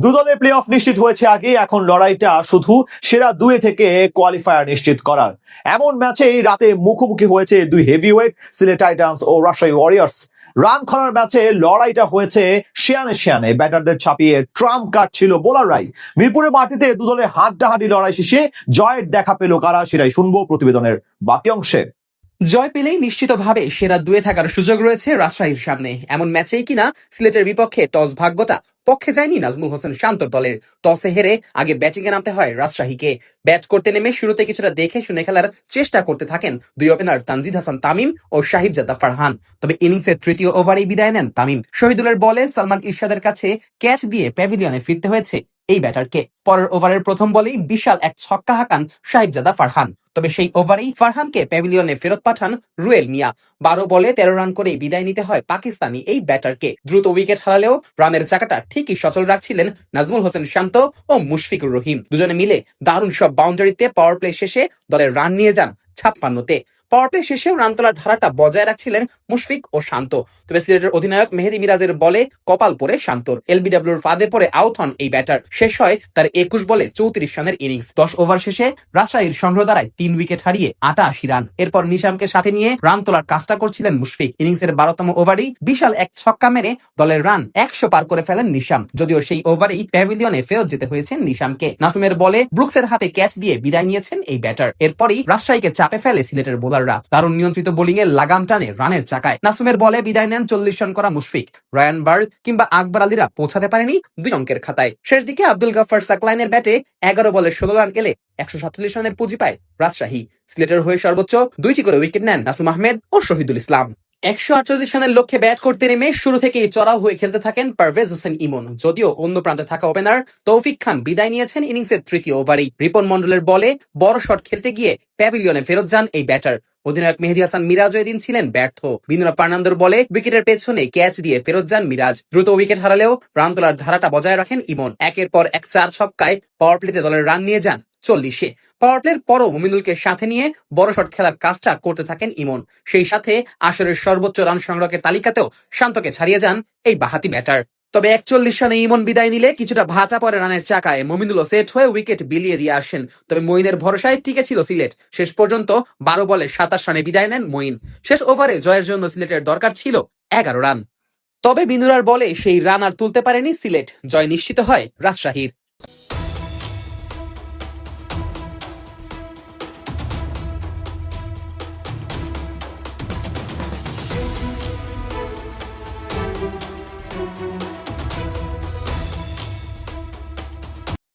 দুদলের play of নিশ্চিত হয়েছে আগে, এখন লড়াইটা শুধু সেরা দুই থেকে কোয়ালিফায়ার নিশ্চিত করার। এমন ম্যাচেই রাতে মুখোমুখি হয়েছে দুই হেভিওয়েট, সিলেট টাইটান্স ও রাজশাহী ওয়ারিয়র্স। রান খরার ম্যাচে লড়াইটা হয়েছে শিয়ানে শিয়ানে, ব্যাটারদের ছাপিয়ে ট্রাম্প কার্ড ছিল বোলাররাই। মিরপুরের মাটিতে দুদলের হাড্ডাহাড্ডি লড়াই শেষে জয়ের দেখা পেল কারা, সেটাই শুনবো প্রতিবেদনের বাকি অংশে। জয় পেলেই নিশ্চিতভাবে সেরা দুয়ে থাকার সুযোগ রয়েছে রাজশাহীর সামনে। এমন ম্যাচেই কিনা সিলেটের বিপক্ষে টস ভাগ্যটা পক্ষে যায়নি নাজমুল হোসেন শান্তর দলের। টসে হেরে আগে ব্যাটিং এ নামতে হয় রাজশাহীকে। ব্যাট করতে নেমে শুরুতে কিছুটা দেখে শুনে খেলার চেষ্টা করতে থাকেন দুই ওপেনার তানজিদ হাসান তামিম ও সাহিবজাদা ফারহান। তবে ইনিংসের তৃতীয় ওভারেই বিদায় নেন তামিম। শহীদুলের বলে সালমান ইরশাদের কাছে ক্যাচ দিয়ে প্যাভিলিয়নে ফিরতে হয়েছে এই ব্যাটারকে। পরের ওভারের প্রথম বলেই বিশাল এক ছক্কা হাঁকান সাহিবজাদা ফারহান। তবে সেই ওভারেই ফারহানকে প্যাভিলিয়নে ফেরত পাঠান রুয়েল মিয়া। 12 বলে 13 রান করে বিদায় নিতে হয় পাকিস্তানি এই ব্যাটারকে। দ্রুত উইকেট হারালেও রানের চাকাটা ঠিকই সচল রাখছিলেন নাজমুল হোসেন শান্ত ও মুশফিকুর রহিম। দুজনে মিলে দারুণ সব বাউন্ডারিতে পাওয়ার প্লে শেষে দলের রান নিয়ে যান 56-তে। পাওয়ার প্লে শেষেও রান তোলার ধারাটা বজায় রাখছিলেন মুশফিক ও শান্ত। তবে সিলেটের অধিনায়ক মেহেদী মিরাজের বলে কপাল পড়ে শান্তর। এলবিডব্লিউর ফাঁদে পড়ে আউট হন এই ব্যাটার। শেষ হয় তার 21 বলে 34 রানের ইনিংস। 10 ওভার শেষে রাজশাহীর সংগ্রহ দ্বারায় 3 উইকেট হারিয়ে 88 রান। এরপর নিশামকে সাথে নিয়ে রান তোলার কাজটা করছিলেন মুশফিক। ইনিংসের 12তম ওভারেই বিশাল এক ছক্কা মেরে দলের রান 100 পার করে ফেলেন নিশাম। যদিও সেই ওভারেই প্যাভিলিয়নে ফেরত যেতে হয়েছে নিশামকে। নাসুমের বলে ব্রুকসের হাতে ক্যাচ দিয়ে বিদায় নিয়েছেন এই ব্যাটার। এরপরই রাজশাহীকে চাপে ফেলে সিলেটের বোলাররা। দারুণ নিয়ন্ত্রিত বোলিং এ লাগাম টানে রানের চাকায়। নাসুমের বলে বিদায় নেন 40 রান করা মুশফিক। রায়ান বার্ল কিংবা আকবর আলীরা পৌঁছাতে পারেনি 2 অঙ্কের খাতায়। শেষ দিকে আব্দুল গাফফার সাকলাইনের ব্যাটে 11 বলে 16 রান এলে 147 রানের পুঁজি পায় রাজশাহী। সিলেটের হয়ে সর্বোচ্চ 2টি করে উইকেট নেন নাসুম আহমেদ ও শহীদুল ইসলাম। 148 রানের লক্ষ্যে ব্যাট করতে নেমে শুরু থেকেই চড়াও হয়ে খেলতে থাকেন পারভেজ হোসেন ইমন। যদিও অন্য প্রান্তে থাকা ওপেনার তৌফিক খান বিদায় নিয়েছেন ইনিংসের তৃতীয় ওভারেই। রিপন মন্ডলের বলে বড় শট খেলতে গিয়ে প্যাভিলিয়নে ফেরত যান এই ব্যাটার। অধিনায়ক মেহেদী হাসান মিরাজ এদিন ছিলেন ব্যর্থ। বিনুরা ফার্নান্দোর বলে উইকেটের পেছনে ক্যাচ দিয়ে ফেরত যান মিরাজ। দ্রুত উইকেট হারালেও রান তোলার ধারাটা বজায় রাখেন ইমন। একের পর এক 4 ছক্কায় পাওয়ার প্লেতে দলের রান নিয়ে যান 40-এ। পাওয়ার প্লের পরও মুমিনুলকে সাথে নিয়ে বড় শট খেলার কাজটা করতে থাকেন ইমন। সেই সাথে আসরের সর্বোচ্চ রান সংগ্রহের তালিকাতেও শান্তকে ছাড়িয়ে যান এই বাহাতি ব্যাটার। তবে 41 রানে ইমন বিদায় নিলে কিছুটা ভাটা পড়ে রানের চাকায়। মুমিনুলও সেট হয়ে উইকেট বিলিয়ে দিয়ে আসেন। তবে মঈনের ভরসায় টিকে ছিল সিলেট। শেষ পর্যন্ত 12 বলে 27 রানে বিদায় নেন মঈন। শেষ ওভারে জয়ের জন্য সিলেটের দরকার ছিল 11 রান। তবে বিনুরার বলে সেই রান আর তুলতে পারেনি সিলেট। জয় নিশ্চিত হয় রাজশাহীর।